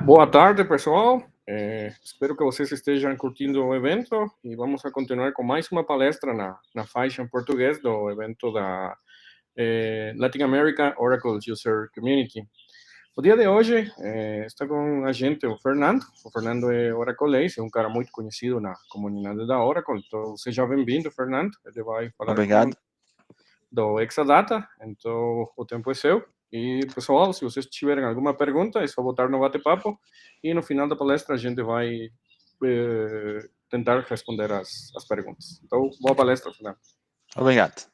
Boa tarde, pessoal. Espero que vocês estejam curtindo o evento e vamos a continuar com mais uma palestra na faixa em português do evento da Latin America Oracle User Community. O dia de hoje está com a gente o Fernando. O Fernando é Oracle Ace, é um cara muito conhecido na comunidade da Oracle. Então, seja bem-vindo, Fernando. Ele vai falar Obrigado. do Exadata, então o tempo é seu. E, pessoal, se vocês tiverem alguma pergunta, é só botar no bate-papo e no final da palestra a gente vai tentar responder as perguntas. Então, boa palestra, Fernando. Obrigado.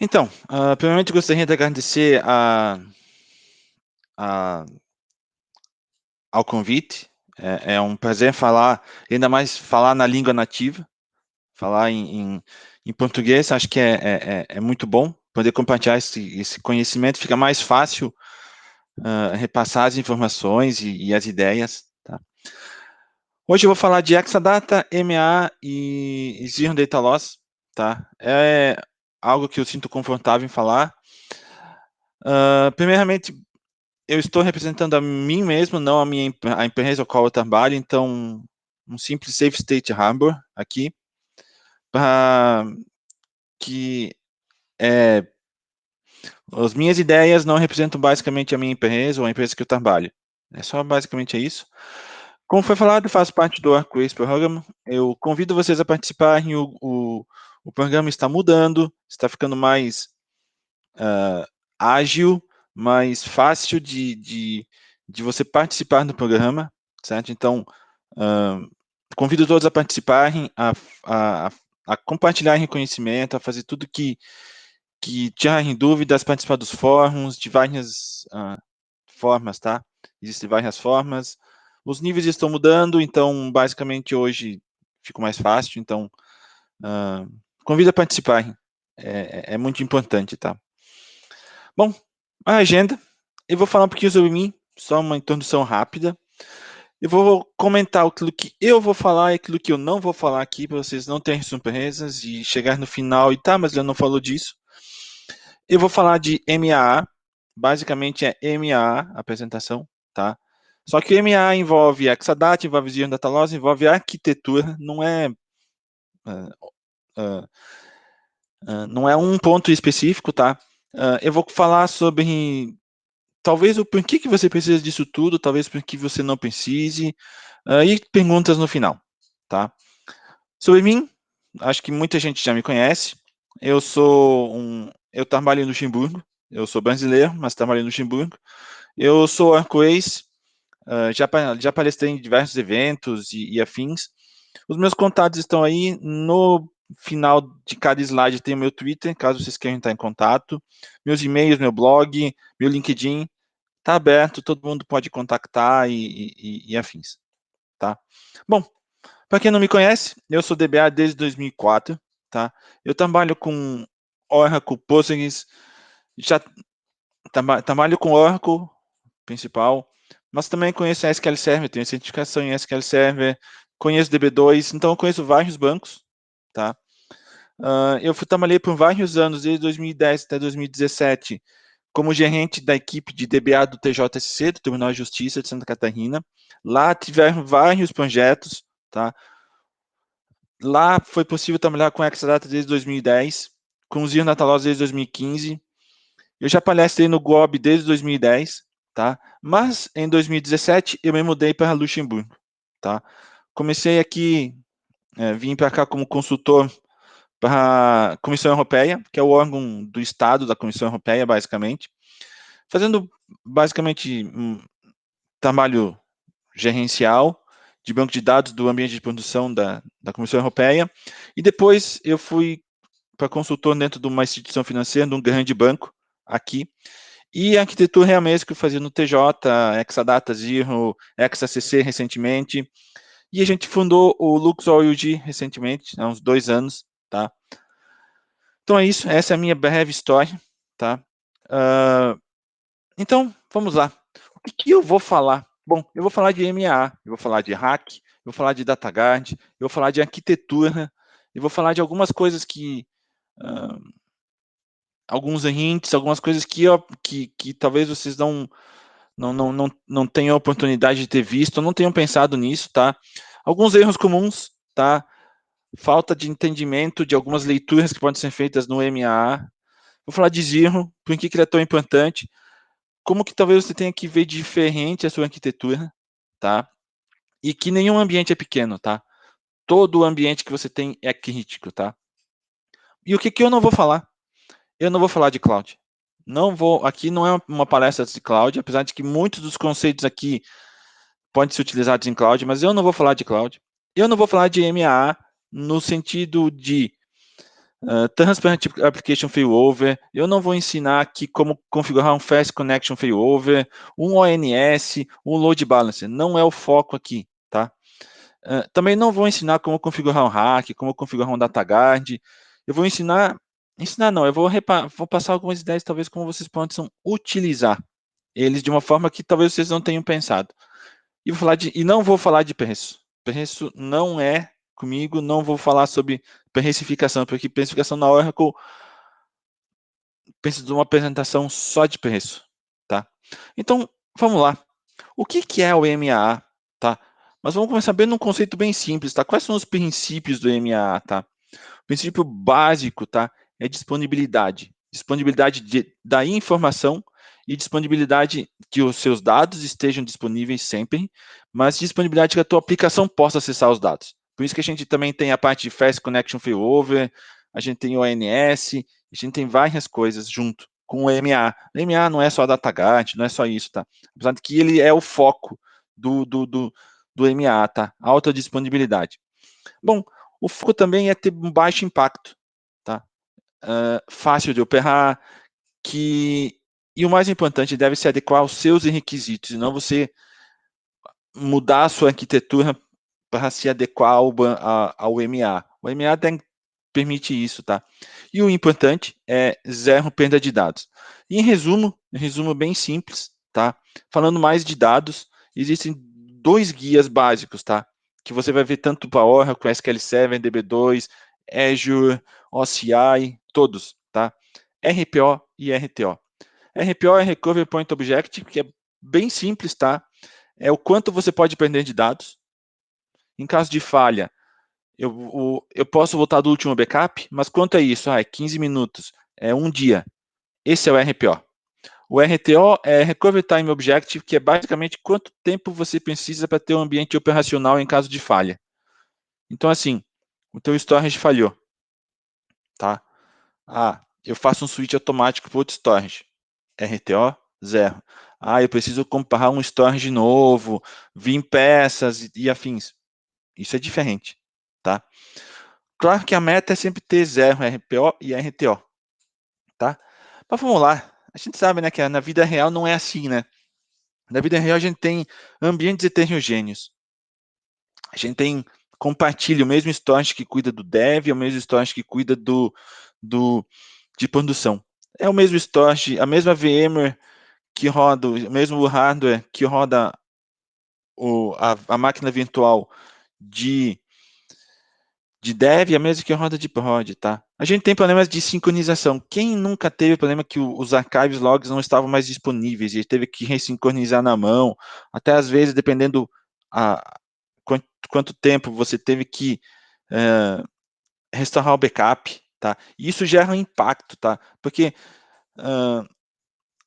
Então, primeiramente gostaria de agradecer ao convite. É um prazer falar, ainda mais falar na língua nativa, falar em português. Acho que é muito bom poder compartilhar esse conhecimento. Fica mais fácil repassar as informações e as ideias. Tá? Hoje eu vou falar de Exadata, MA e Zero Data Loss. Tá? É algo que eu sinto confortável em falar. Primeiramente, eu estou representando a mim mesmo, não a empresa ao qual eu trabalho, então um simples Safe State Harbor aqui, para que as minhas ideias não representam basicamente a minha empresa ou a empresa que eu trabalho. É só basicamente isso. Como foi falado, eu faço parte do Arco-Ace Program. Eu convido vocês a participarem. O programa está mudando, está ficando mais ágil, mais fácil de você participar do programa, certo? Então, convido todos a participarem, a compartilharem conhecimento, a fazer tudo que tirarem dúvidas, participar dos fóruns, de várias formas, tá? Existem várias formas. Os níveis estão mudando, então, basicamente, hoje fica mais fácil. Então, convido a participarem. É muito importante, tá? Bom, a agenda. Eu vou falar um pouquinho sobre mim, só uma introdução rápida. Eu vou comentar aquilo que eu vou falar e aquilo que eu não vou falar aqui, para vocês não terem surpresas e chegar no final e tá, mas eu não falo disso. Eu vou falar de MAA, basicamente é MAA, a apresentação, tá? Só que o MAA envolve Exadata, envolve Zero Data Loss, envolve arquitetura, não é um ponto específico, tá? Eu vou falar sobre talvez o porquê que você precisa disso tudo, talvez porquê você não precise, e perguntas no final, tá? Sobre mim, acho que muita gente já me conhece. Eu trabalho no Luxemburgo, eu sou brasileiro, mas trabalho no Luxemburgo. Eu sou Arco-Ace, já palestrei em diversos eventos e afins. Os meus contatos estão aí no final de cada slide, tem o meu Twitter, caso vocês queiram entrar em contato, meus e-mails, meu blog, meu LinkedIn, tá aberto, todo mundo pode contactar e afins, tá? Bom, para quem não me conhece, eu sou DBA desde 2004, tá? Eu trabalho com Oracle, Postgres, já trabalho com Oracle principal, mas também conheço a SQL Server, tenho certificação em SQL Server, conheço DB2, então eu conheço vários bancos, tá? Eu trabalhei por vários anos, desde 2010 até 2017, como gerente da equipe de DBA do TJSC, do Tribunal de Justiça de Santa Catarina. Lá tiveram vários projetos, tá? Lá foi possível trabalhar com Exadata desde 2010, com o Zero Data Loss desde 2015. Eu já palestrei no GOB desde 2010, tá? Mas em 2017 eu me mudei para Luxemburgo, tá? Comecei aqui, vim para cá como consultor para a Comissão Europeia, que é o órgão do Estado da Comissão Europeia, basicamente, fazendo basicamente um trabalho gerencial de banco de dados do ambiente de produção da Comissão Europeia, e depois eu fui para consultor dentro de uma instituição financeira, de um grande banco aqui, e a arquitetura é a mesma que eu fazia no TJ, Exadata Zero, ExaCC recentemente, e a gente fundou o Luxor UG recentemente, há uns 2 anos, tá? Então é isso, essa é a minha breve história, tá? Então, vamos lá. O que eu vou falar? Bom, eu vou falar de MAA, eu vou falar de hack, eu vou falar de DataGuard, eu vou falar de arquitetura, eu vou falar de algumas coisas que alguns hints, algumas coisas que talvez vocês não tenham a oportunidade de ter visto, não tenham pensado nisso, tá? Alguns erros comuns, tá? Falta de entendimento de algumas leituras que podem ser feitas no MAA. Vou falar de Zirro, por que ele é tão importante, como que talvez você tenha que ver diferente a sua arquitetura, tá? E que nenhum ambiente é pequeno, tá? Todo o ambiente que você tem é crítico, tá? E o que eu não vou falar? Eu não vou falar de cloud. Aqui não é uma palestra de cloud, apesar de que muitos dos conceitos aqui podem ser utilizados em cloud, mas eu não vou falar de cloud. Eu não vou falar de MAA no sentido de Transparent Application Failover. Eu não vou ensinar aqui como configurar um Fast Connection Failover, um ONS, um Load Balancer. Não é o foco aqui, tá? Também não vou ensinar como configurar um hack, como configurar um DataGuard. Eu vou ensinar não, eu vou passar algumas ideias, talvez, como vocês possam utilizar eles de uma forma que talvez vocês não tenham pensado. E não vou falar de preço. Preço não é comigo, não vou falar sobre precificação, porque precificação na Oracle pensa de uma apresentação só de preço, tá? Então, vamos lá. O que é o MAA, tá? Mas vamos começar bem num conceito bem simples, tá? Quais são os princípios do MAA, tá? O princípio básico, tá? É disponibilidade. Disponibilidade da informação e disponibilidade que os seus dados estejam disponíveis sempre, mas disponibilidade que a tua aplicação possa acessar os dados. Por isso que a gente também tem a parte de Fast Connection Failover, a gente tem o ONS, a gente tem várias coisas junto com o MA. O MA não é só a DataGuard, não é só isso, tá? Apesar de que ele é o foco do MA, tá? Alta disponibilidade. Bom, o foco também é ter um baixo impacto, tá? Fácil de operar, e o mais importante, deve se adequar aos seus requisitos, e não você mudar a sua arquitetura para se adequar ao MA. O MA permite isso, tá? E o importante é zero perda de dados. E em resumo bem simples, tá? Falando mais de dados, existem dois guias básicos, tá? Que você vai ver tanto para Oracle, SQL7, DB2, Azure, OCI, todos, tá? RPO e RTO. RPO é Recovery Point Objective, que é bem simples, tá? É o quanto você pode perder de dados. Em caso de falha, eu posso voltar do último backup, mas quanto é isso? É 15 minutos, é um dia. Esse é o RPO. O RTO é Recovery Time Objective, que é basicamente quanto tempo você precisa para ter um ambiente operacional em caso de falha. Então, assim, o teu storage falhou, tá? Eu faço um switch automático para outro storage. RTO, 0. Eu preciso comprar um storage novo, vir peças e afins. Isso é diferente, tá? Claro que a meta é sempre ter 0 RPO e RTO, tá? Mas vamos lá. A gente sabe, né, que na vida real não é assim, né? Na vida real a gente tem ambientes heterogêneos. A gente compartilha o mesmo storage que cuida do dev, é o mesmo storage que cuida de produção. É o mesmo storage, a mesma VMware que roda, o mesmo hardware que roda a máquina virtual de dev, a mesma que roda de prod, tá? A gente tem problemas de sincronização. Quem nunca teve problema que os archives logs não estavam mais disponíveis e teve que ressincronizar na mão, até às vezes, dependendo quanto tempo você teve que restaurar o backup, tá? E isso gera um impacto, tá? Porque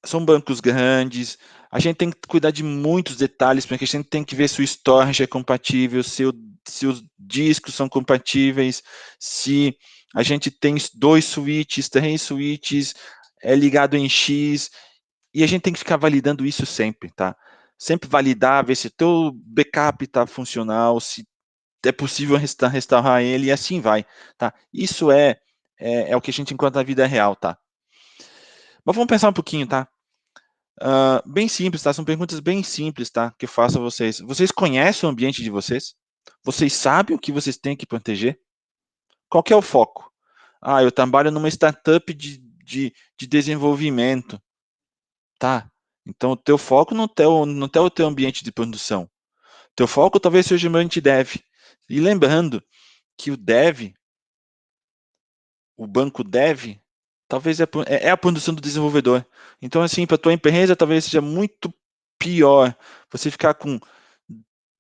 são bancos grandes, a gente tem que cuidar de muitos detalhes, porque a gente tem que ver se o storage é compatível, se os discos são compatíveis, se a gente tem 2 switches, 3 switches, é ligado em X, e a gente tem que ficar validando isso sempre, tá? Sempre validar, ver se o teu backup está funcional, se é possível restaurar ele, e assim vai, tá? Isso é o que a gente encontra na vida real, tá? Mas vamos pensar um pouquinho, tá? Bem simples, tá? São perguntas bem simples, tá? Que eu faço a vocês. Vocês conhecem o ambiente de vocês? Vocês sabem o que vocês têm que proteger? Qual que é o foco? Eu trabalho numa startup de desenvolvimento, tá? Então, o teu foco não é o teu ambiente de produção. O teu foco talvez seja o ambiente dev. E lembrando que o dev, o banco deve, talvez é a produção do desenvolvedor. Então, assim, para a tua empresa, talvez seja muito pior você ficar com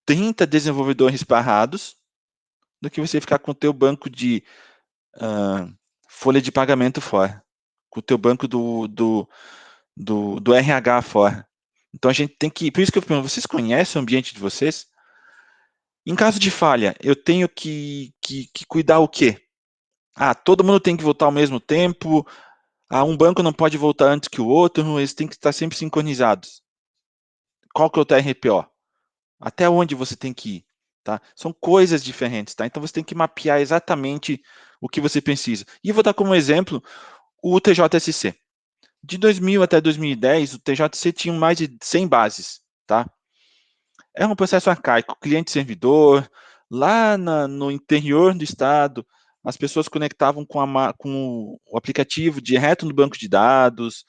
30 desenvolvedores parados do que você ficar com o teu banco de folha de pagamento fora, com o teu banco do RH fora. Então, a gente tem que... Por isso que eu pergunto, vocês conhecem o ambiente de vocês? Em caso de falha, eu tenho que cuidar o quê? Todo mundo tem que voltar ao mesmo tempo. Um banco não pode voltar antes que o outro. Eles têm que estar sempre sincronizados. Qual que é o TRPO? Até onde você tem que ir? Tá? São coisas diferentes. Tá? Então, você tem que mapear exatamente o que você precisa. E eu vou dar como exemplo o TJSC. De 2000 até 2010, o TJSC tinha mais de 100 bases. Tá? É um processo arcaico, cliente-servidor, lá no interior do estado, as pessoas conectavam com o aplicativo direto no banco de dados,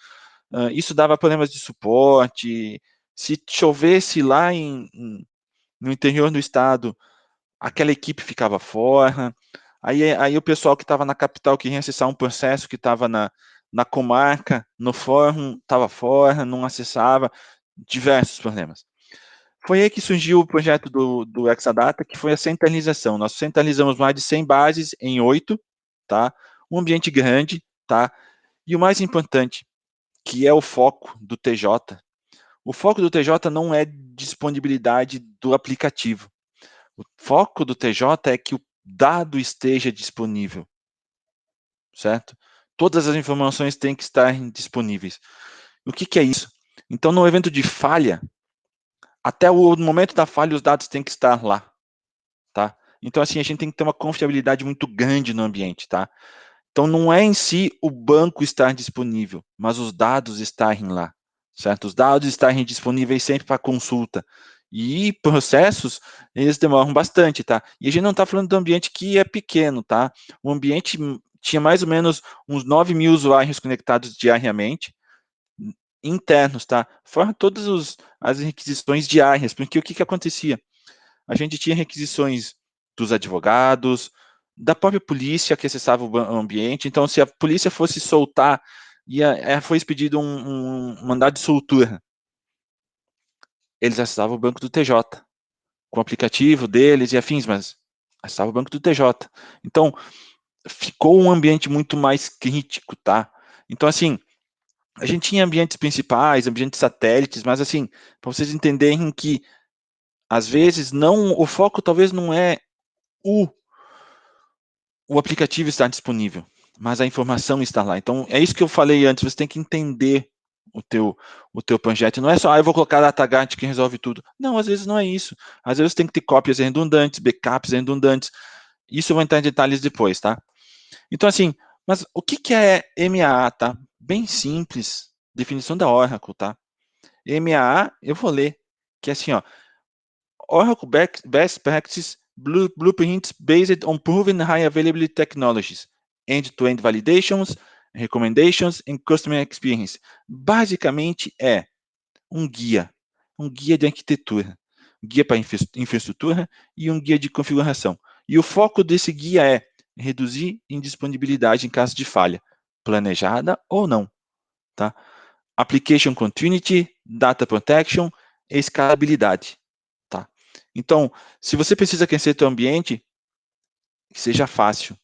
isso dava problemas de suporte, se chovesse lá no interior do estado, aquela equipe ficava fora, aí o pessoal que estava na capital queria acessar um processo que estava na comarca, no fórum, estava fora, não acessava, diversos problemas. Foi aí que surgiu o projeto do Exadata, que foi a centralização. Nós centralizamos mais de 100 bases em 8, tá? Um ambiente grande, tá? E o mais importante, que é o foco do TJ. O foco do TJ não é disponibilidade do aplicativo. O foco do TJ é que o dado esteja disponível, certo? Todas as informações têm que estar disponíveis. O que é isso? Então, no evento de falha, até o momento da falha, os dados têm que estar lá, tá? Então, assim, a gente tem que ter uma confiabilidade muito grande no ambiente, tá? Então, não é em si o banco estar disponível, mas os dados estarem lá, certo? Os dados estarem disponíveis sempre para consulta. E processos, eles demoram bastante, tá? E a gente não está falando do ambiente que é pequeno, tá? O ambiente tinha mais ou menos uns 9 mil usuários conectados diariamente, internos, tá? Fora todas as requisições diárias, porque o que acontecia? A gente tinha requisições dos advogados, da própria polícia que acessava o ambiente. Então, se a polícia fosse soltar, foi expedido um mandado de soltura. Eles acessavam o banco do TJ, com o aplicativo deles e afins, mas acessavam o banco do TJ. Então, ficou um ambiente muito mais crítico, tá? Então, assim, a gente tinha ambientes principais, ambientes satélites, mas, assim, para vocês entenderem que, às vezes, o foco talvez não é o aplicativo estar disponível, mas a informação está lá. Então, é isso que eu falei antes, você tem que entender o teu projeto. Não é só, eu vou colocar DataGuard que resolve tudo. Não, às vezes não é isso. Às vezes você tem que ter cópias redundantes, backups redundantes. Isso eu vou entrar em detalhes depois, tá? Então, assim, mas o que é MAA, tá? Bem simples, definição da Oracle, tá? MAA, eu vou ler, que é assim, ó, Oracle Best Practice Blueprints based on proven high availability technologies, end-to-end validations, recommendations and customer experience. Basicamente é um guia de arquitetura, um guia para infraestrutura e um guia de configuração. E o foco desse guia é reduzir indisponibilidade em caso de falha, planejada ou não, tá? Application Continuity, Data Protection e escalabilidade. Tá? Então, se você precisa aquecer seu ambiente, que seja fácil.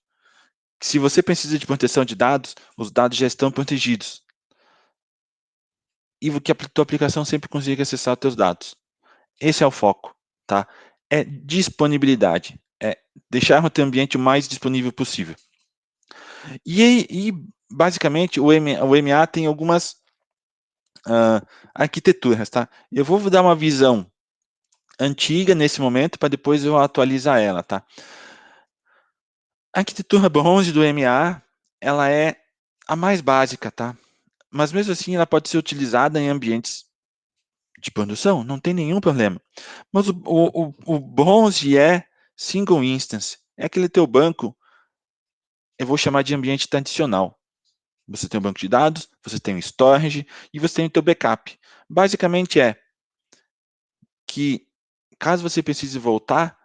Se você precisa de proteção de dados, os dados já estão protegidos. E que a tua aplicação sempre consiga acessar os teus dados. Esse é o foco, tá? É disponibilidade. É deixar o teu ambiente o mais disponível possível. E basicamente, o MA tem algumas arquiteturas, tá? Eu vou dar uma visão antiga nesse momento, para depois eu atualizar ela, tá? A arquitetura bronze do MA, ela é a mais básica, tá? Mas mesmo assim, ela pode ser utilizada em ambientes de produção, não tem nenhum problema. Mas o bronze é single instance, é aquele teu banco, eu vou chamar de ambiente tradicional. Você tem um banco de dados, você tem um storage e você tem o teu backup. Basicamente é que, caso você precise voltar,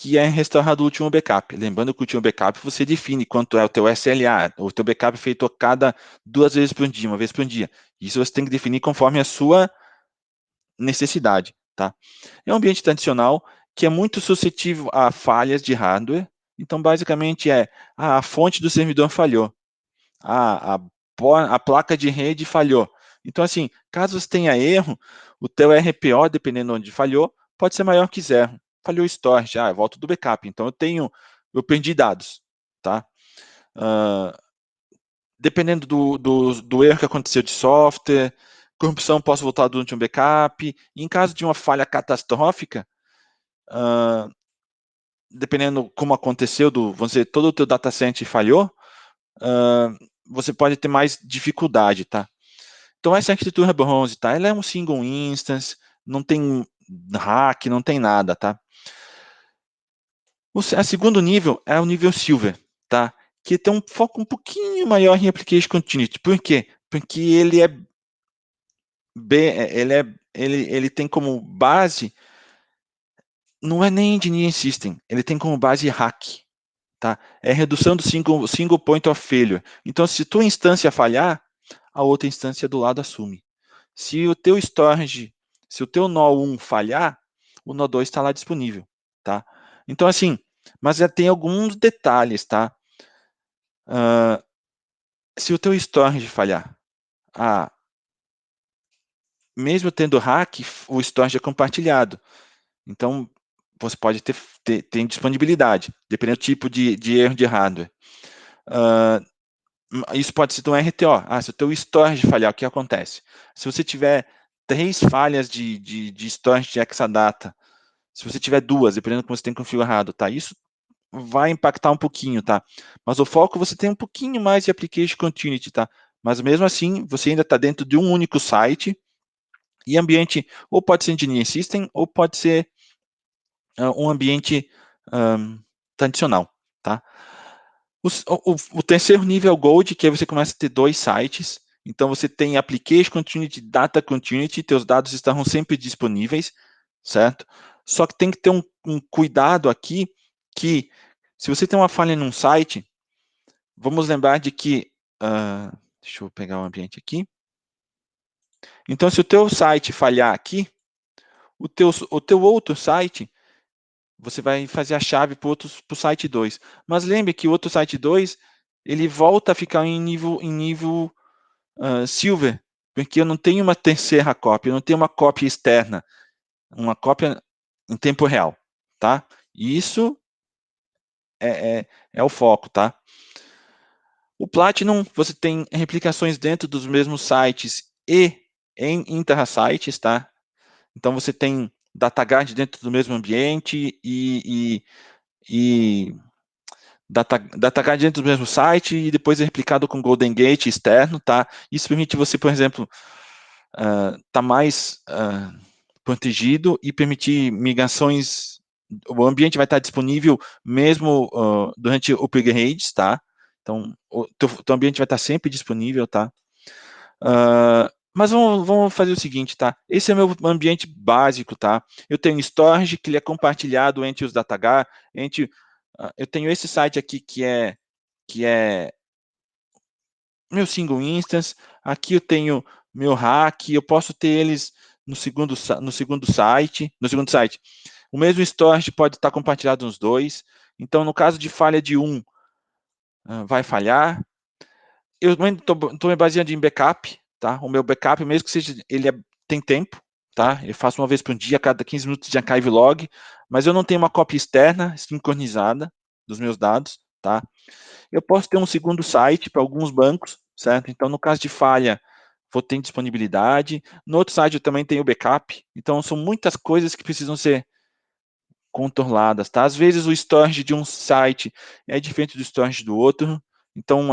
que é restaurado o último backup. Lembrando que o último backup você define quanto é o teu SLA, o teu backup feito a cada 2 vezes por dia, 1 vez por dia. Isso você tem que definir conforme a sua necessidade, tá? É um ambiente tradicional que é muito suscetível a falhas de hardware. Então, basicamente, a fonte do servidor falhou, a placa de rede falhou. Então, assim, caso você tenha erro, o teu RPO, dependendo de onde falhou, pode ser maior que 0. Falhou o storage, eu volto do backup. Então, eu perdi dados, tá? Dependendo do erro que aconteceu de software, corrupção, posso voltar durante um backup. Em caso de uma falha catastrófica, dependendo como aconteceu, vamos dizer, todo o teu dataset falhou, você pode ter mais dificuldade, tá? Então, essa arquitetura bronze, tá? Ela é um single instance, não tem hack, não tem nada, tá? O segundo nível é o nível Silver, tá? Que tem um foco um pouquinho maior em Application Continuity. Por quê? Porque ele tem como base, não é nem Engineering System, ele tem como base hack, tá? É redução do single point of failure. Então, se tua instância falhar, a outra instância do lado assume. Se o teu storage, se o teu nó 1 falhar, o nó 2 está lá disponível, tá? Então, assim, mas já tem alguns detalhes, tá? Se o teu storage falhar, mesmo tendo hack, o storage é compartilhado. Então, você pode ter disponibilidade, dependendo do tipo de erro de hardware. Isso pode ser um RTO. Se o teu storage falhar, o que acontece? Se você tiver 3 falhas de storage de Exadata, se você tiver 2, dependendo do que você tem configurado, tá? Isso vai impactar um pouquinho, tá? Mas o foco você tem um pouquinho mais de Application Continuity, tá? Mas mesmo assim, você ainda está dentro de um único site e ambiente, ou pode ser Engineering System, ou pode ser um ambiente tradicional, tá? O terceiro nível é o Gold, que aí você começa a ter 2 sites. Então, você tem Application Continuity, Data Continuity, teus dados estarão sempre disponíveis, certo? Só que tem que ter um cuidado aqui, que se você tem uma falha num site, vamos lembrar de que, deixa eu pegar o ambiente aqui. Então, se o teu site falhar aqui, o teu outro site, você vai fazer a chave para o site 2. Mas lembre que o outro site 2, ele volta a ficar em nível Silver, porque eu não tenho uma terceira cópia, eu não tenho uma cópia externa, uma cópia em tempo real, tá? E isso é o foco, tá? O Platinum, você tem replicações dentro dos mesmos sites e em intra-sites, tá? Então, você tem DataGuard dentro do mesmo ambiente e DataGuard dentro do mesmo site e depois é replicado com Golden Gate externo, tá? Isso permite você, por exemplo, tá mais protegido e permitir migrações. O ambiente vai estar disponível mesmo durante upgrades, tá? Então, o teu ambiente vai estar sempre disponível, tá? Mas vamos fazer o seguinte, tá? Esse é meu ambiente básico, tá? Eu tenho storage que ele é compartilhado entre os DataGuard, eu tenho esse site aqui que é meu single instance. Aqui eu tenho meu hack, eu posso ter eles no segundo site. O mesmo storage pode estar compartilhado nos 2. Então, no caso de falha de um, vai falhar. Eu estou me baseando em backup, tá? O meu backup, mesmo que seja, tem tempo, tá? Eu faço uma vez por dia, a cada 15 minutos de archive log, mas eu não tenho uma cópia externa sincronizada dos meus dados, tá? Eu posso ter um segundo site para alguns bancos, certo? Então, no caso de falha, vou ter disponibilidade. No outro site eu também tenho backup. Então, são muitas coisas que precisam ser controladas, tá? Às vezes o storage de um site é diferente do storage do outro. Então,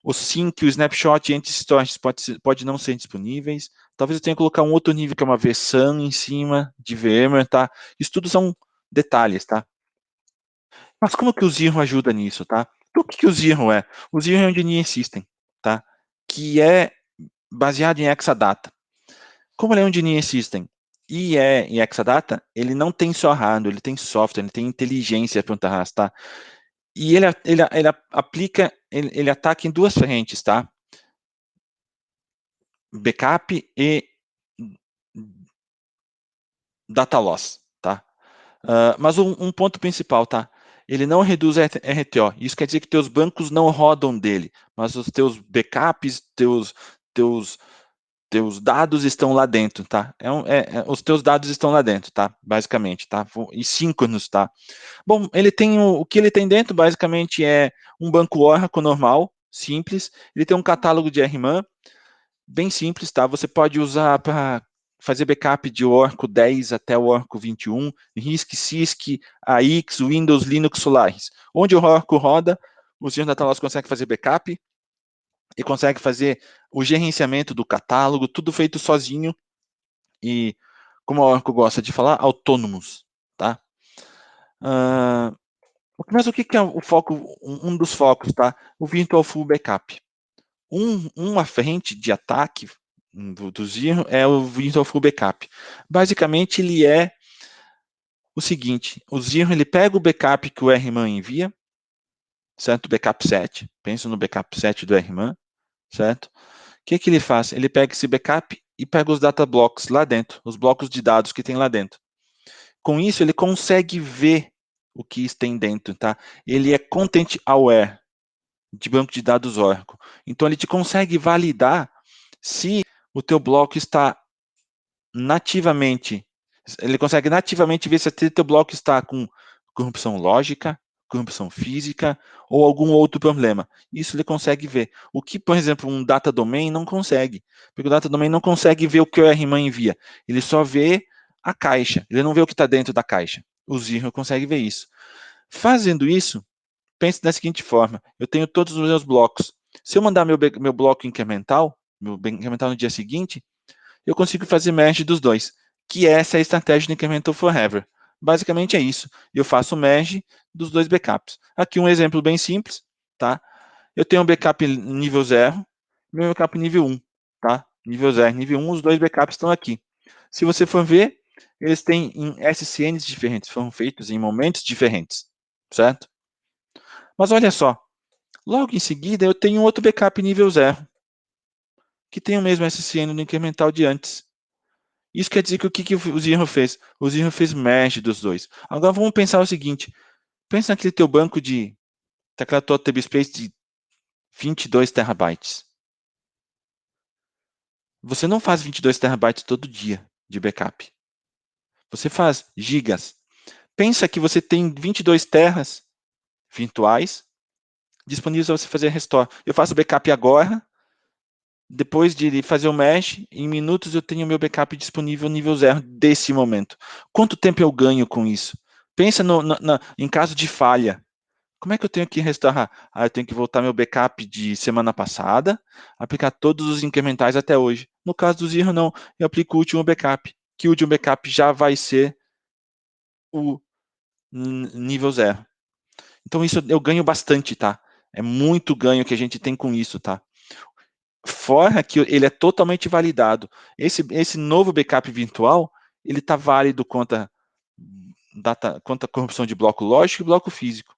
o sync, o snapshot entre storages pode não ser disponíveis. Talvez eu tenha que colocar um outro nível, que é uma versão em cima de VMware, tá? Isso tudo são detalhes, tá? Mas como que o Zero ajuda nisso, tá? O que o Zero é? O Zero é um Engineering System, tá? Que é baseado em Exadata. Como ele é um Engineering System? E em Exadata, ele não tem só hardware, ele tem software, ele tem inteligência para arrastar. E ele aplica, ele ataca em duas frentes, tá? Backup e data loss, tá? Mas um ponto principal, tá? Ele não reduz RTO. Isso quer dizer que teus bancos não rodam dele, mas os teus backups, teus dados estão lá dentro, tá? Os teus dados estão lá dentro, tá? Basicamente, tá? E síncronos, tá? Bom, ele tem o que ele tem dentro, basicamente, é um banco Oracle normal, simples. Ele tem um catálogo de RMAN, bem simples, tá? Você pode usar para fazer backup de Oracle 10 até o Oracle 21, RISC, CISC, AX, Windows, Linux, Solaris. Onde o Oracle roda, o Sion Dataloss consegue fazer backup e consegue fazer o gerenciamento do catálogo, tudo feito sozinho e, como a Oracle gosta de falar, autônomos, tá? Mas o que é o foco, um dos focos, tá? O Virtual Full Backup. Uma frente de ataque do Zero é o Virtual Full Backup. Basicamente, ele é o seguinte, o Zero ele pega o backup que o RMAN envia, certo? O backup set, pensa no backup set do RMAN, certo? O que ele faz? Ele pega esse backup e pega os data blocks lá dentro, os blocos de dados que tem lá dentro. Com isso, ele consegue ver o que tem dentro, tá? Ele é content aware de banco de dados Oracle. Então, ele te consegue validar se o teu bloco está nativamente, ele consegue nativamente ver se o teu bloco está com corrupção lógica, corrupção física ou algum outro problema. Isso ele consegue ver. O que, por exemplo, um data domain não consegue. Porque o data domain não consegue ver o que o RMAN envia. Ele só vê a caixa. Ele não vê o que está dentro da caixa. O Zero consegue ver isso. Fazendo isso, pense da seguinte forma. Eu tenho todos os meus blocos. Se eu mandar meu bloco incremental, no dia seguinte, eu consigo fazer merge dos dois, que essa é a estratégia do Incremental Forever. Basicamente é isso. Eu faço merge dos dois backups. Aqui um exemplo bem simples, tá? Eu tenho um backup nível 0 e meu backup nível 1, tá? Nível 0, nível 1, os dois backups estão aqui. Se você for ver, eles têm em SCNs diferentes, foram feitos em momentos diferentes, certo? Mas olha só, logo em seguida eu tenho outro backup nível 0, que tem o mesmo SCN no incremental de antes. Isso quer dizer que o que o Zero fez? O Zero fez merge dos dois. Agora vamos pensar o seguinte, pensa naquele teu banco de, daquela tua tablespace de 22 terabytes. Você não faz 22 terabytes todo dia de backup. Você faz gigas. Pensa que você tem 22 terras virtuais disponíveis para você fazer restore. Eu faço backup agora, depois de fazer o mesh, em minutos eu tenho meu backup disponível nível 0 desse momento. Quanto tempo eu ganho com isso? Pensa em caso de falha. Como é que eu tenho que restaurar? Eu tenho que voltar meu backup de semana passada, aplicar todos os incrementais até hoje. No caso do Zero, não. Eu aplico o último backup, que o último backup já vai ser o nível 0. Então, isso eu ganho bastante, tá? É muito ganho que a gente tem com isso, tá? Fora que ele é totalmente validado. Esse novo backup virtual, ele está válido contra corrupção de bloco lógico e bloco físico.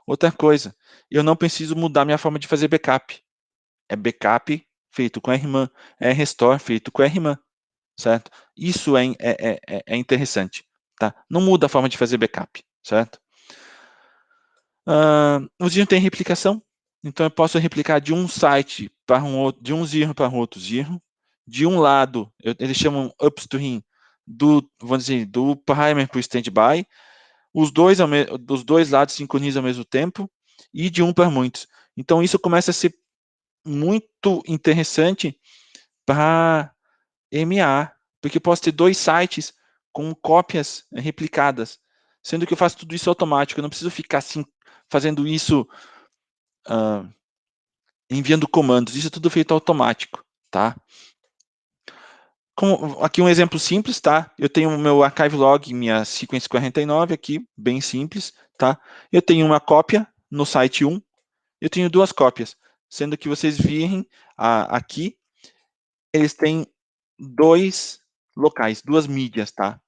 Outra coisa, eu não preciso mudar minha forma de fazer backup. É backup feito com RMAN, é restore feito com RMAN, certo? Isso é interessante, tá? Não muda a forma de fazer backup, certo? O Zero tem replicação, então eu posso replicar de um site para um outro, de um Zero para um outro Zero. De um lado, eles chamam upstream vamos dizer, do primer para o standby. Os dois lados sincronizam ao mesmo tempo e de um para muitos. Então isso começa a ser muito interessante para MA, porque eu posso ter dois sites com cópias replicadas, sendo que eu faço tudo isso automático. Eu não preciso ficar assim fazendo isso enviando comandos, isso é tudo feito automático, tá? Aqui um exemplo simples, tá? Eu tenho o meu archive log, minha sequence 49 aqui, bem simples, tá? Eu tenho uma cópia no site 1, eu tenho duas cópias, sendo que vocês virem aqui, eles têm dois locais, 2 mídias, tá?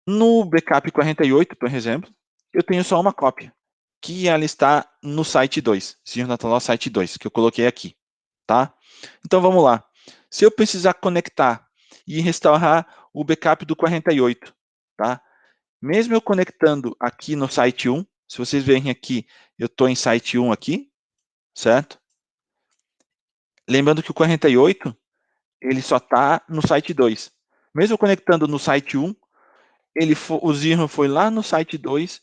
No backup 48, por exemplo, eu tenho só uma cópia, que ela está no site 2, Zirro Dataloss site 2, que eu coloquei aqui, tá? Então vamos lá. Se eu precisar conectar e restaurar o backup do 48, tá? Mesmo eu conectando aqui no site 1, se vocês verem aqui, eu estou em site 1 aqui, certo? Lembrando que o 48, ele só está no site 2. Mesmo conectando no site 1, o Zirro foi lá no site 2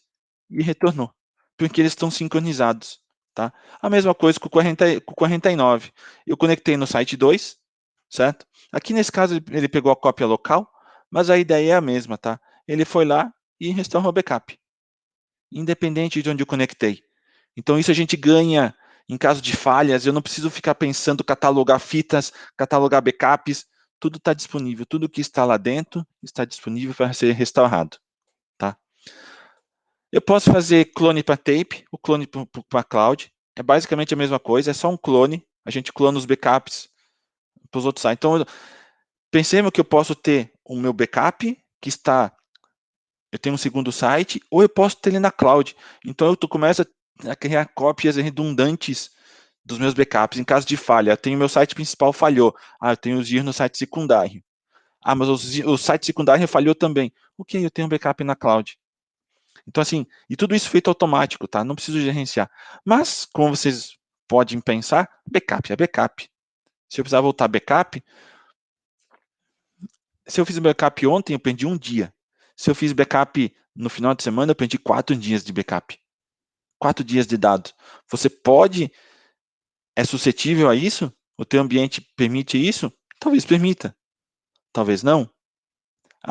e retornou, porque eles estão sincronizados, tá? A mesma coisa com o 49. Eu conectei no site 2, certo? Aqui nesse caso ele pegou a cópia local, mas a ideia é a mesma, tá? Ele foi lá e restaurou o backup, independente de onde eu conectei. Então isso a gente ganha em caso de falhas, eu não preciso ficar pensando catalogar fitas, catalogar backups, tudo está disponível, tudo que está lá dentro está disponível para ser restaurado, tá? Eu posso fazer clone para tape, o clone para cloud, é basicamente a mesma coisa, é só um clone, a gente clona os backups para os outros sites. Então, pensemos que eu posso ter o meu backup, que está, eu tenho um segundo site, ou eu posso ter ele na cloud. Então, eu começo a criar cópias redundantes dos meus backups em caso de falha. Eu tenho meu site principal falhou. Eu tenho o Zir no site secundário. Mas o site secundário falhou também. Ok, eu tenho um backup na cloud. Então, assim, e tudo isso feito automático, tá? Não preciso gerenciar. Mas, como vocês podem pensar, backup é backup. Se eu precisar voltar backup, se eu fiz backup ontem, eu perdi um dia. Se eu fiz backup no final de semana, eu perdi 4 dias de backup. 4 dias de dados. Você é suscetível a isso? O teu ambiente permite isso? Talvez permita. Talvez não.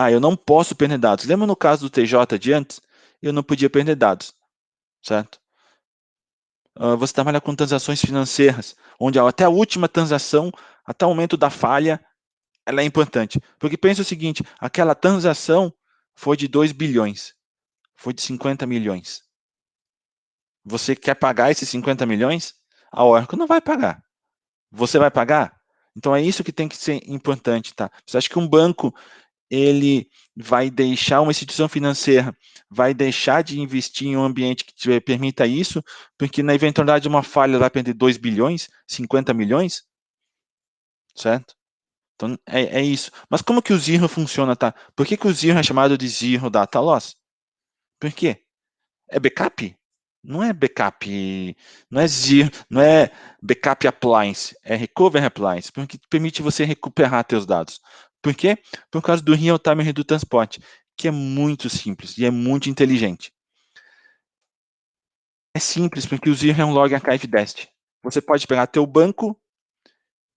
Eu não posso perder dados. Lembra no caso do TJ de antes? Eu não podia perder dados, certo? Você trabalha com transações financeiras, onde até a última transação, até o momento da falha, ela é importante. Porque pensa o seguinte, aquela transação foi de 2 bilhões, foi de 50 milhões. Você quer pagar esses 50 milhões? A Oracle não vai pagar. Você vai pagar? Então é isso que tem que ser importante, tá? Você acha que um banco ele vai deixar uma instituição financeira, vai deixar de investir em um ambiente que te permita isso, porque na eventualidade de uma falha vai perder 2 bilhões, 50 milhões, certo? Então, é isso. Mas como que o Zero funciona, tá? Por que o Zero é chamado de Zero Data Loss? Por quê? É backup? Não é backup, não é Zero, não é backup appliance, é recovery appliance, porque permite você recuperar seus dados. Por quê? Por causa do real time do transporte, que é muito simples e é muito inteligente. É simples porque o Zero é um log archive dest. Você pode pegar teu banco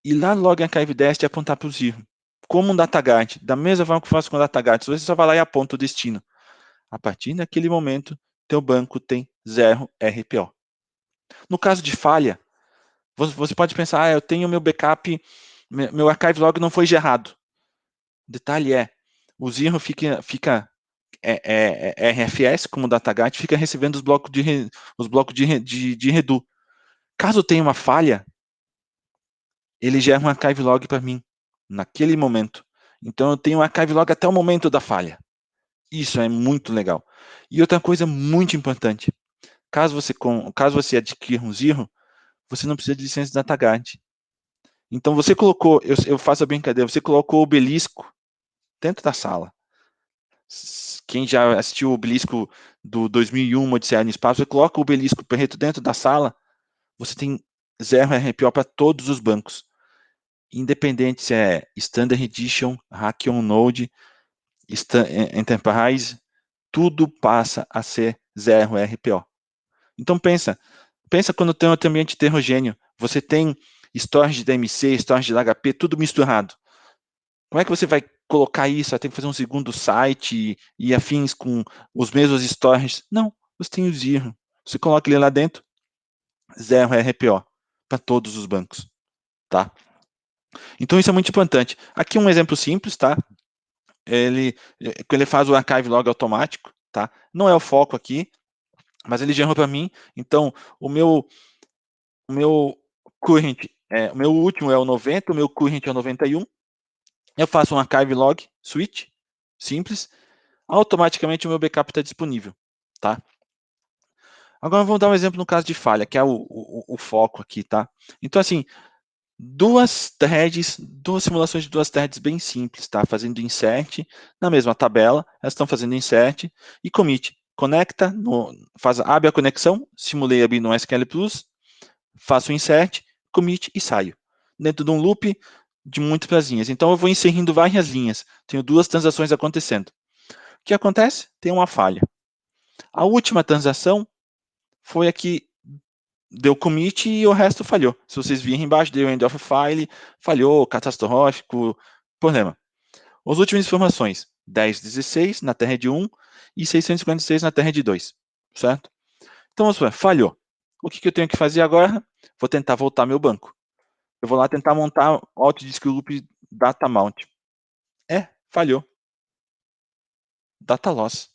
e lá no log archive dest e apontar para o Zero. Como um DataGuard, da mesma forma que eu faço com o DataGuard, você só vai lá e aponta o destino. A partir daquele momento, teu banco tem 0 RPO. No caso de falha, você pode pensar, eu tenho meu backup, meu archive log não foi gerado. O detalhe o Zero fica RFS, como DataGuard, fica recebendo os blocos de redo. Caso tenha uma falha, ele gera um archive log para mim, naquele momento. Então, eu tenho um archive log até o momento da falha. Isso é muito legal. E outra coisa muito importante, caso você adquira um Zero, você não precisa de licença de DataGuard. Então, você colocou, eu faço a brincadeira, você colocou o obelisco dentro da sala. Quem já assistiu o obelisco do 2001, Odisseia no Espaço, você coloca o obelisco preto dentro da sala, você tem 0 RPO para todos os bancos. Independente se é Standard Edition, Rakion Node, Enterprise, tudo passa a ser 0 RPO. Então pensa quando tem outro ambiente heterogêneo, você tem storage de DMC, storage de HP, tudo misturado. Como é que você vai colocar isso? Vai ter que fazer um segundo site e afins com os mesmos storages? Não, você tem o Zero. Você coloca ele lá dentro, 0 RPO para todos os bancos, tá? Então isso é muito importante. Aqui um exemplo simples, tá? Ele faz o archive log automático, tá? Não é o foco aqui, mas ele gerou para mim. Então o meu current, o meu último é o 90, o meu current é o 91. Eu faço um archive log switch, simples, automaticamente o meu backup está disponível, tá? Agora vamos dar um exemplo no caso de falha, que é o foco aqui, tá? Então, assim, duas simulações de duas threads bem simples, tá? Fazendo insert na mesma tabela, elas estão fazendo insert e commit. Conecta, abre a conexão, simulei ali no SQL Plus, faço insert, commit e saio. Dentro de um loop de muitas linhas. Então, eu vou inserindo várias linhas. Tenho duas transações acontecendo. O que acontece? Tem uma falha. A última transação foi a que deu commit e o resto falhou. Se vocês virem embaixo, deu end of file, falhou, catastrófico, problema. As últimas informações, 1016 na terra de 1 e 656 na terra de 2, certo? Então, vamos ver, falhou. O que eu tenho que fazer agora? Vou tentar voltar meu banco. Eu vou lá tentar montar o Autodisk Loop Data Mount. Falhou. Data loss.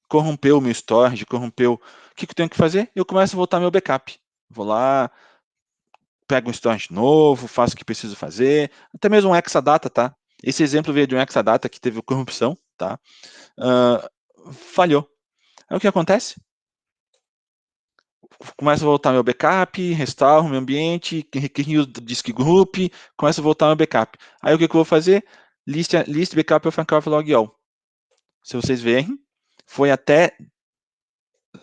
Corrompeu o meu storage, corrompeu. O que eu tenho que fazer? Eu começo a voltar meu backup. Vou lá, pego um storage novo, faço o que preciso fazer, até mesmo um Exadata, tá? Esse exemplo veio de um Exadata que teve corrupção, tá? Falhou. Aí o que acontece? Começo a voltar meu backup, restauro meu ambiente, crio o disk group, começo a voltar meu backup. Aí o que eu vou fazer? List backup of archive log all. Se vocês verem, foi até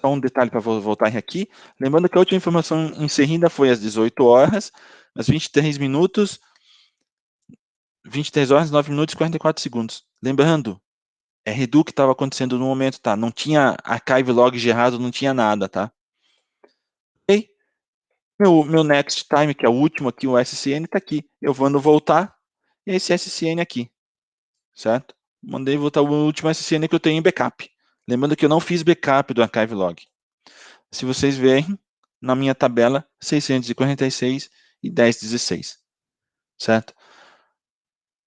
só um detalhe para voltar aqui. Lembrando que a última informação inserida foi às 18 horas, às 23 minutos, 23 horas, 9 minutos e 44 segundos. Lembrando, é redo que estava acontecendo no momento, tá? Não tinha archive log gerado, não tinha nada, tá? Ok? Meu next time, que é o último aqui, o SCN, está aqui. Eu vou voltar, e esse SCN aqui, certo? Mandei voltar o último SCN que eu tenho em backup. Lembrando que eu não fiz backup do archive log. Se vocês verem, na minha tabela, 646 e 1016, certo?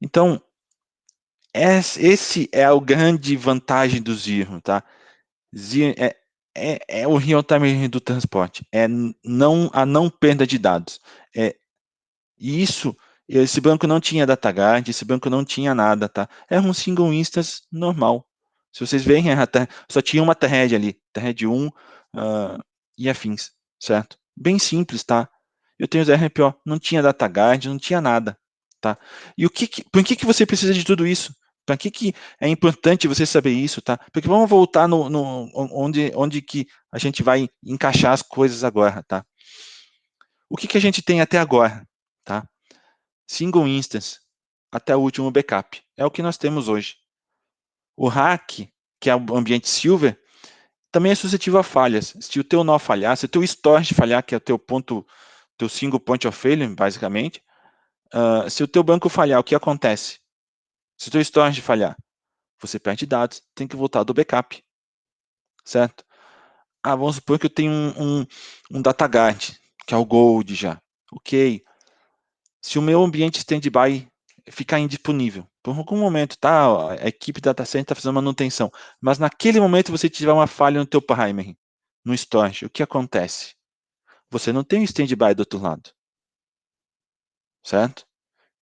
Então, esse é a grande vantagem do Zero, tá? Zero é o real-time do transporte, é a não perda de dados. E isso, esse banco não tinha DataGuard, esse banco não tinha nada, tá? Era um single instance normal. Se vocês verem, só tinha uma thread ali, thread 1 e afins, certo? Bem simples, tá? Eu tenho o RPO, não tinha DataGuard, não tinha nada, tá? E por que você precisa de tudo isso? Para que é importante você saber isso, tá? Porque vamos voltar onde que a gente vai encaixar as coisas agora, tá? O que a gente tem até agora, tá? Single instance, até o último backup. É o que nós temos hoje. O RAC, que é o ambiente Silver, também é suscetível a falhas. Se o teu nó falhar, se o teu storage falhar, que é o teu single point of failure, basicamente, se o teu banco falhar, o que acontece? Se o teu storage falhar, você perde dados, tem que voltar do backup, certo? Vamos supor que eu tenho um DataGuard, que é o Gold já. Ok. Se o meu ambiente standby ficar indisponível, por algum momento, tá? A equipe data center está fazendo manutenção, mas naquele momento você tiver uma falha no teu primary, no storage, o que acontece? Você não tem o standby do outro lado, certo?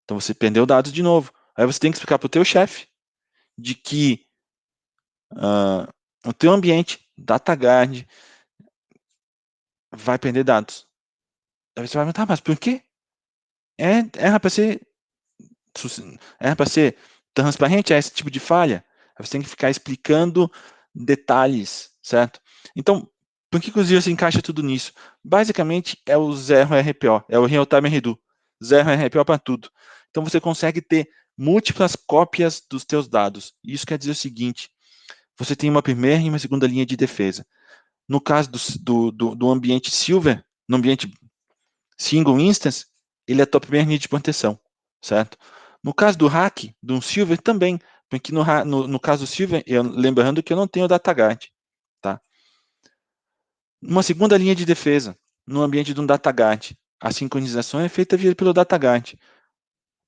Então você perdeu dados de novo. Aí você tem que explicar para o teu chefe de que o teu ambiente, DataGuard, vai perder dados. Aí você vai perguntar, mas por quê? Era para ser transparente a esse tipo de falha. Você tem que ficar explicando detalhes, certo? Então, por que o Zero se encaixa tudo nisso? Basicamente, é o zero RPO, é o Real Time Redo. Zero RPO para tudo. Então, você consegue ter múltiplas cópias dos teus dados. Isso quer dizer o seguinte, você tem uma primeira e uma segunda linha de defesa. No caso do ambiente Silver, no ambiente Single Instance, ele é a tua primeira linha de proteção, certo? No caso do hack, do Silver também, porque no caso do Silver, lembrando que eu não tenho DataGuard, tá? Uma segunda linha de defesa, no ambiente de um DataGuard, a sincronização é feita pelo DataGuard.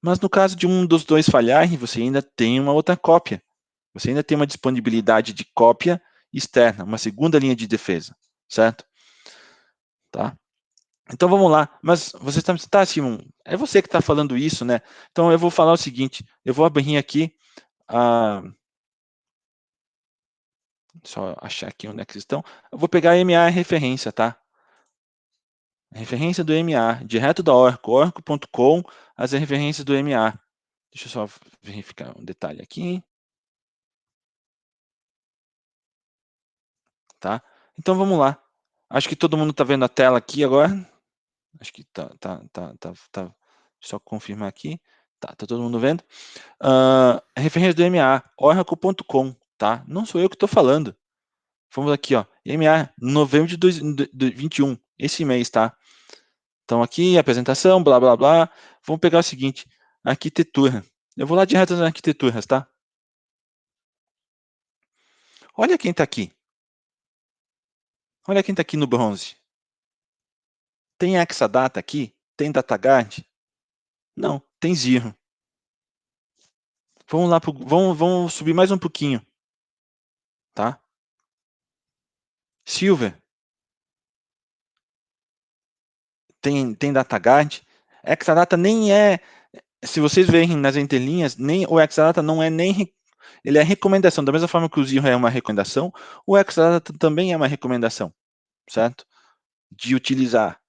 Mas no caso de um dos dois falharem, você ainda tem uma outra cópia. Você ainda tem uma disponibilidade de cópia externa, uma segunda linha de defesa, certo? Tá? Então vamos lá, mas você está Simon, é você que está falando isso, né? Então eu vou falar o seguinte, eu vou abrir aqui, só achar aqui onde é que estão, eu vou pegar a MA referência, tá? Referência do MA, direto da Oracle, oracle.com, as referências do MA. Deixa eu só verificar um detalhe aqui. Tá? Então vamos lá. Acho que todo mundo está vendo a tela aqui agora. Acho que tá. Só confirmar aqui. Tá todo mundo vendo. Referência do MA, oracle.com, tá? Não sou eu que estou falando. Vamos aqui, ó. MA, novembro de 2021, esse mês, tá? Então aqui, apresentação, blá, blá, blá. Vamos pegar o seguinte, arquitetura. Eu vou lá direto nas arquiteturas, tá? Olha quem está aqui. Olha quem está aqui no bronze. Tem Exadata aqui? Tem DataGuard? Não, tem Zero. Vamos lá, vamos subir mais um pouquinho, tá? Silver. Tem DataGuard. Exadata nem é, se vocês verem nas entrelinhas, nem o Exadata não é nem, ele é recomendação, da mesma forma que o Zero é uma recomendação, o Exadata também é uma recomendação, certo? De utilizar.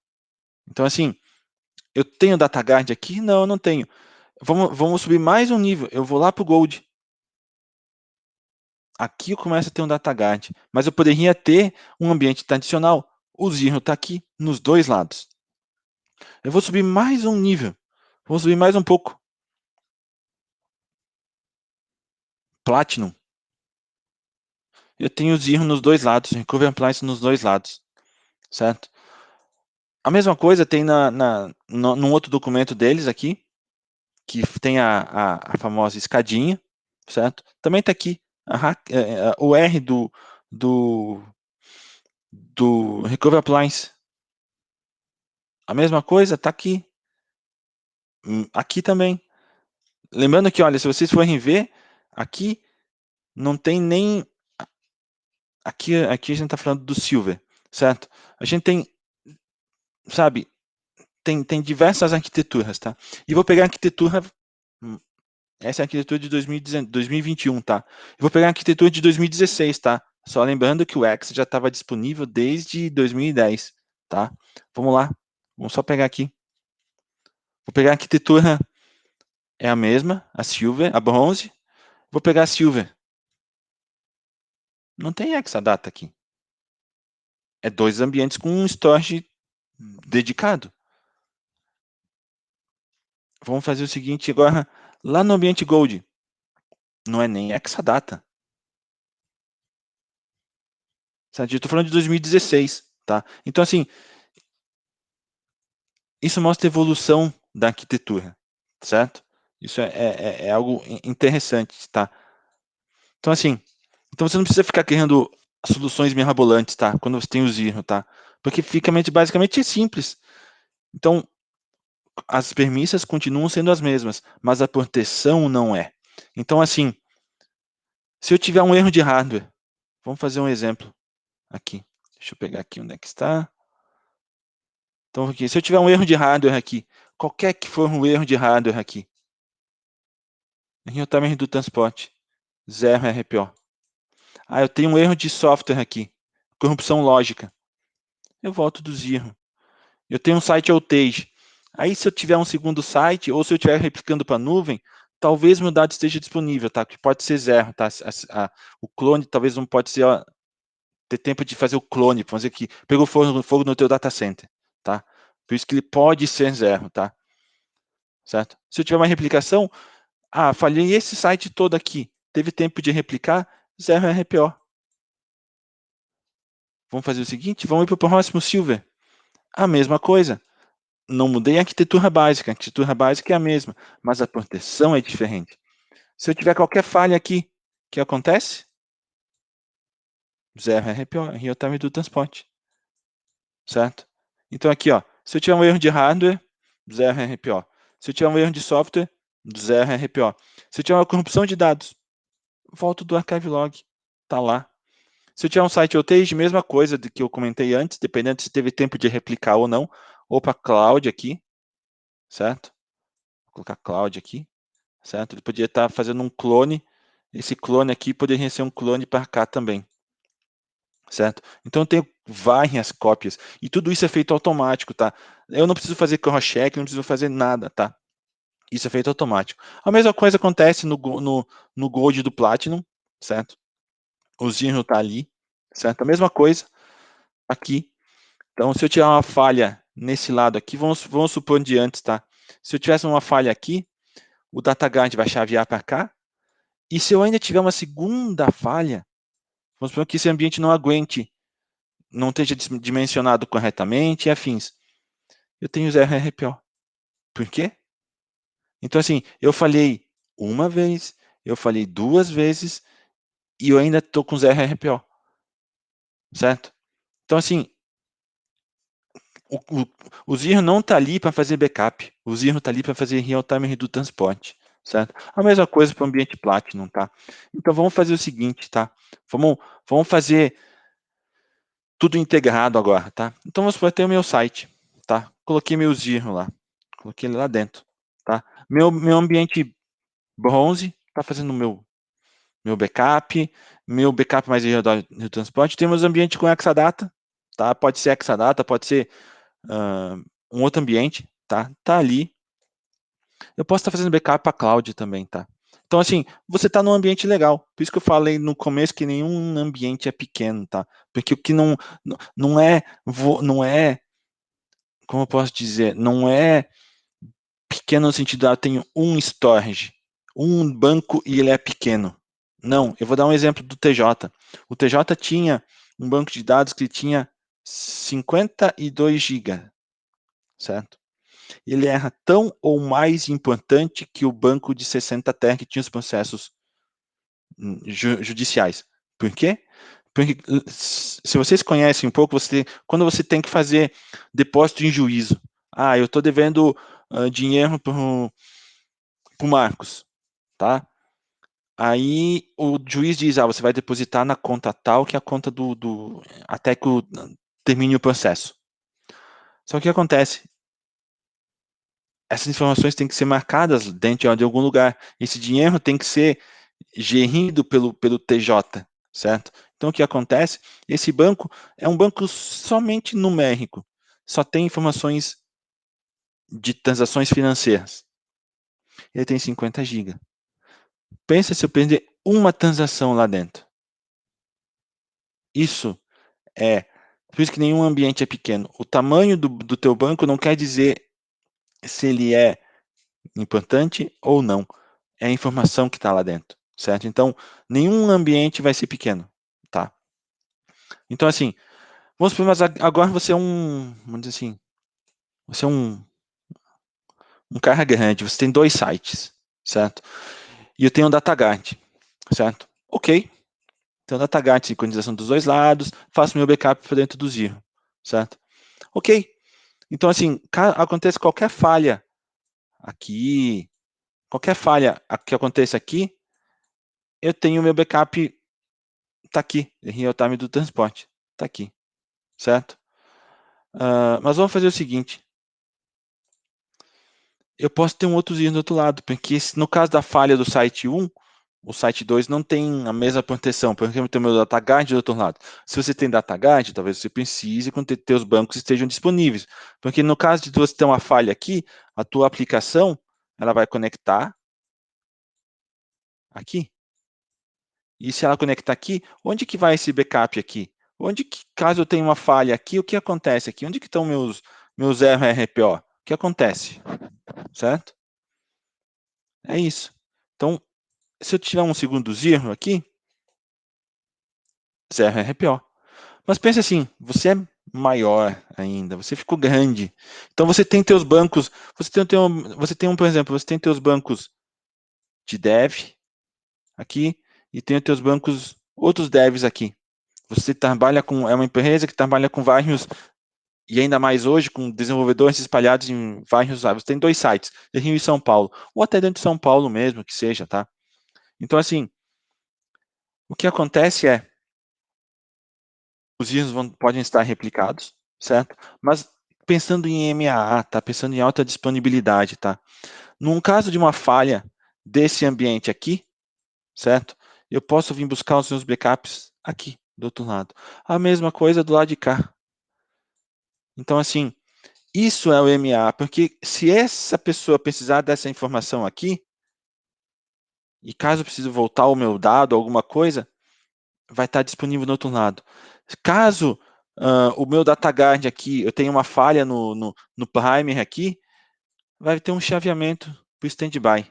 Então assim, eu tenho DataGuard aqui? Não, eu não tenho. Vamos subir mais um nível, eu vou lá para o Gold. Aqui eu começo a ter um DataGuard, mas eu poderia ter um ambiente tradicional. O Zero está aqui nos dois lados. Eu vou subir mais um nível. Vou subir mais um pouco. Platinum. Eu tenho o Zero nos dois lados, Recovery Appliance nos dois lados, certo? A mesma coisa tem num outro documento deles aqui, que tem a famosa escadinha, certo? Também está aqui o R do Recovery Appliance. A mesma coisa está aqui. Aqui também. Lembrando que, olha, se vocês forem ver, aqui não tem nem... Aqui a gente está falando do Silver, certo? A gente tem, sabe, tem diversas arquiteturas, tá? E vou pegar a arquitetura... Essa é a arquitetura de 2021, tá? Eu vou pegar a arquitetura de 2016, tá? Só lembrando que o X já estava disponível desde 2010, tá? Vamos lá. Vamos só pegar aqui. Vou pegar a arquitetura, é a mesma, a Silver, a bronze. Vou pegar a Silver. Não tem Exadata aqui. É dois ambientes com um storage dedicado. Vamos fazer o seguinte agora, lá no ambiente Gold, não é nem Exadata. Certo? Eu estou falando de 2016, tá? Então, assim, isso mostra a evolução da arquitetura, certo? Isso é algo interessante, tá? Então, assim, então você não precisa ficar criando soluções mirabolantes, tá? Quando você tem o Zero, tá? Porque fica basicamente simples. Então, as premissas continuam sendo as mesmas, mas a proteção não é. Então, assim, se eu tiver um erro de hardware, vamos fazer um exemplo aqui. Deixa eu pegar aqui onde é que está. Então, aqui, se eu tiver um erro de hardware aqui, qualquer que for um erro de hardware aqui, real-time do transporte, 0 RPO. Ah, eu tenho um erro de software aqui, corrupção lógica. Eu volto do Zero. Eu tenho um site outage. Aí, se eu tiver um segundo site, ou se eu estiver replicando para a nuvem, talvez meu dado esteja disponível, tá? Que pode ser 0, tá? O clone talvez não pode ser, ter tempo de fazer o clone, vamos dizer que pegou fogo no teu data center, tá? Por isso que ele pode ser 0, tá? Certo? Se eu tiver uma replicação, falhei esse site todo aqui, teve tempo de replicar, 0 RPO. Vamos fazer o seguinte, vamos ir para o próximo Silver. A mesma coisa. Não mudei a arquitetura básica é a mesma, mas a proteção é diferente. Se eu tiver qualquer falha aqui, o que acontece? 0 RPO, real-time do transporte. Certo? Então aqui, ó, se eu tiver um erro de hardware, 0 RPO. Se eu tiver um erro de software, 0 RPO. Se eu tiver uma corrupção de dados, volto do archive log, tá lá. Se eu tiver um site outage, mesma coisa do que eu comentei antes, dependendo se teve tempo de replicar ou não, ou para cloud aqui, certo? Vou colocar cloud aqui, certo? Ele podia estar fazendo um clone, esse clone aqui poderia ser um clone para cá também, certo? Então eu tenho várias cópias, e tudo isso é feito automático, tá? Eu não preciso fazer cross-check, não preciso fazer nada, tá? Isso é feito automático. A mesma coisa acontece no Gold do Platinum, certo? O Zirno está ali, certo? A mesma coisa aqui. Então, se eu tirar uma falha nesse lado aqui, vamos supor de antes, tá? Se eu tivesse uma falha aqui, o DataGuard vai chavear para cá. E se eu ainda tiver uma segunda falha, vamos supor que esse ambiente não aguente, não esteja dimensionado corretamente e afins. Eu tenho 0 RPO. Por quê? Então, assim, eu falhei uma vez, eu falhei 2 vezes e eu ainda estou com 0 RPO. Certo? Então, assim, o Zirno não está ali para fazer backup. O Zirno está ali para fazer real-time do transporte. Certo? A mesma coisa para o ambiente Platinum, tá? Então, vamos fazer o seguinte, tá? Vamos fazer tudo integrado agora, tá? Então, vamos ter o meu site, tá? Coloquei meu Zirno lá. Coloquei ele lá dentro, tá? Meu ambiente bronze está fazendo meu backup mais do transporte. Temos ambiente com Exadata, tá? Pode ser Exadata, pode ser um outro ambiente, tá? Tá ali. Eu posso estar fazendo backup para cloud também, tá? Então, assim, você está num ambiente legal. Por isso que eu falei no começo que nenhum ambiente é pequeno, tá? Porque o que não é, como eu posso dizer, não é pequeno no sentido, eu tenho um storage, um banco e ele é pequeno. Não, eu vou dar um exemplo do TJ. O TJ tinha um banco de dados que tinha 52 GB, certo? Ele era tão ou mais importante que o banco de 60 TB que tinha os processos judiciais. Por quê? Porque se vocês conhecem um pouco, quando você tem que fazer depósito em juízo, eu estou devendo dinheiro para o Marcos, tá? Aí o juiz diz, você vai depositar na conta tal, que é a conta até que termine o processo. Só que o que acontece? Essas informações têm que ser marcadas dentro de algum lugar. Esse dinheiro tem que ser gerido pelo TJ, certo? Então, o que acontece? Esse banco é um banco somente numérico. Só tem informações de transações financeiras. Ele tem 50 GB. Pensa se eu perder uma transação lá dentro. Isso por isso que nenhum ambiente é pequeno. O tamanho do teu banco não quer dizer se ele é importante ou não. É a informação que está lá dentro, certo? Então, nenhum ambiente vai ser pequeno, tá? Então, assim, vamos supor, mas agora você é vamos dizer assim, você é um cara grande, você tem 2 sites, certo? E eu tenho um DataGuard, certo? Ok, tenho um DataGuard, sincronização dos 2 lados, faço meu backup para dentro do Zero, certo? Ok, então assim, acontece qualquer falha aqui, qualquer falha que aconteça aqui, eu tenho meu backup, tá aqui, em real-time do transporte, tá aqui, certo? Mas vamos fazer o seguinte, eu posso ter um outro Zero do outro lado, porque no caso da falha do site 1, o site 2 não tem a mesma proteção, por exemplo, tem o meu DataGuard do outro lado. Se você tem DataGuard, talvez você precise que teus bancos estejam disponíveis, porque no caso de você ter uma falha aqui, a tua aplicação, ela vai conectar aqui. E se ela conectar aqui, onde que vai esse backup aqui? Caso eu tenha uma falha aqui, o que acontece aqui? Onde que estão meus erros RPO? O que acontece? Certo? É isso. Então, se eu tiver um segundo zero aqui, 0 RPO. Mas pense assim, você é maior ainda, você ficou grande. Então você tem teus bancos, por exemplo, você tem teus bancos de dev aqui e tem teus bancos, outros devs aqui. Você é uma empresa que trabalha com vários, e ainda mais hoje, com desenvolvedores espalhados em vários, você tem 2 sites, Rio e São Paulo, ou até dentro de São Paulo mesmo, que seja, tá? Então, assim, o que acontece os íons podem estar replicados, certo? Mas pensando em MAA, tá? Pensando em alta disponibilidade, tá? Num caso de uma falha desse ambiente aqui, certo? Eu posso vir buscar os meus backups aqui, do outro lado. A mesma coisa do lado de cá. Então, assim, isso é o MAA, porque se essa pessoa precisar dessa informação aqui, e caso eu precise voltar o meu dado, alguma coisa, vai estar disponível no outro lado. Caso o meu DataGuard aqui, eu tenha uma falha no primer aqui, vai ter um chaveamento para o standby,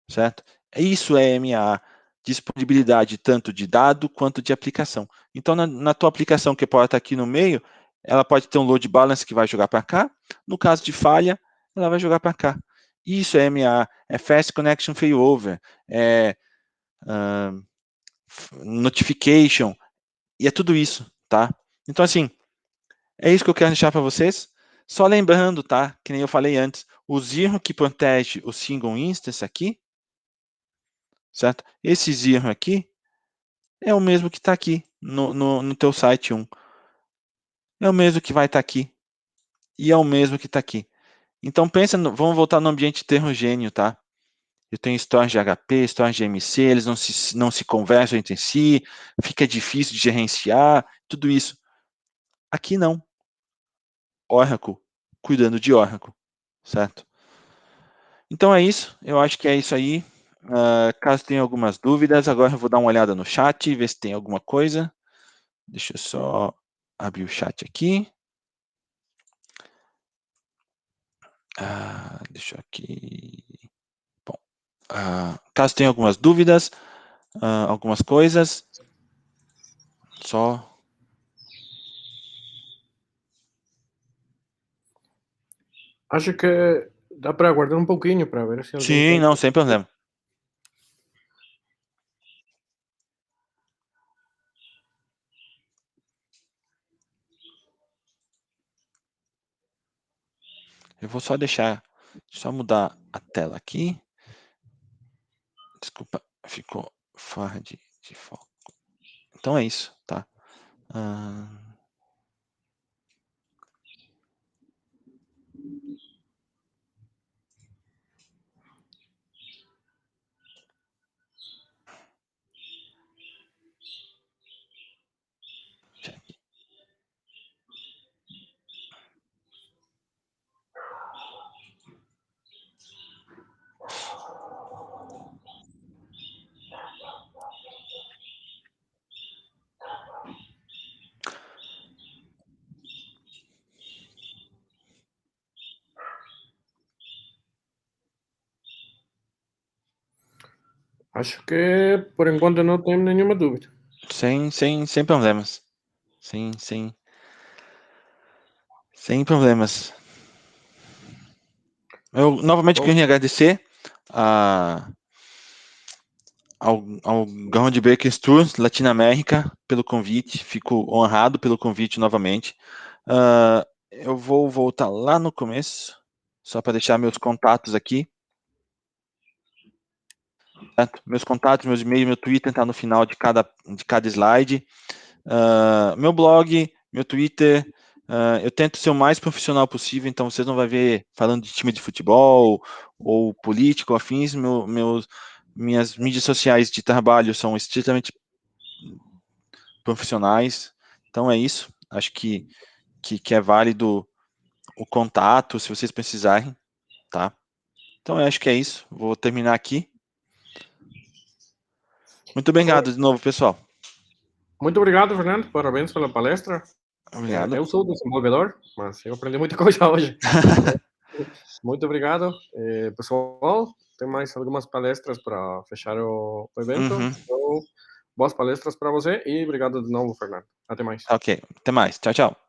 certo? Isso é MAA, disponibilidade tanto de dado quanto de aplicação. Então, na tua aplicação que pode estar aqui no meio, ela pode ter um load balance que vai jogar para cá. No caso de falha, ela vai jogar para cá. Isso é MAA, é Fast Connection Failover, é Notification, e é tudo isso, tá? Então, assim, é isso que eu quero deixar para vocês. Só lembrando, tá? Que nem eu falei antes, o zero que protege o single instance aqui, certo? Esse zero aqui é o mesmo que está aqui no teu site 1. É o mesmo que vai estar aqui. E é o mesmo que está aqui. Então, pensa, vamos voltar no ambiente heterogêneo, tá? Eu tenho stores de HP, stores de MC, eles não se conversam entre si, fica difícil de gerenciar, tudo isso. Aqui não. Oracle, cuidando de Oracle, certo? Então é isso, eu acho que é isso aí. Caso tenha algumas dúvidas, agora eu vou dar uma olhada no chat, ver se tem alguma coisa. Deixa eu só abrir o chat aqui. Deixa eu aqui. Bom, caso tenha algumas dúvidas, algumas coisas, só... Acho que dá para aguardar um pouquinho para ver se alguém Sim, tem. não, sem problema. Eu vou só deixar, só mudar a tela aqui. Desculpa, ficou fora de foco. Então é isso, tá? Acho que por enquanto não tenho nenhuma dúvida. Sem problemas. Sem problemas. Eu novamente Bom, queria agradecer ao Groundbreakers Tour Latinoamérica pelo convite. Fico honrado pelo convite novamente. Eu vou voltar lá no começo, só para deixar meus contatos aqui. Certo? Meus contatos, meus e-mails, meu Twitter está no final de cada slide. Meu blog, meu Twitter, eu tento ser o mais profissional possível, então vocês não vão ver falando de time de futebol ou político, afins. Minhas mídias sociais de trabalho são estritamente profissionais, então é isso. Acho que é válido o contato, se vocês precisarem, tá? Então eu acho que é isso. Vou terminar aqui. Muito obrigado de novo, pessoal. muito obrigado, Fernando. Parabéns pela palestra. Obrigado. Eu sou desenvolvedor, mas eu aprendi muita coisa hoje. Muito obrigado, pessoal. Tem mais algumas palestras para fechar o evento. Uhum. Então, boas palestras para você e obrigado de novo, Fernando. Até mais. Ok, até mais. Tchau, tchau.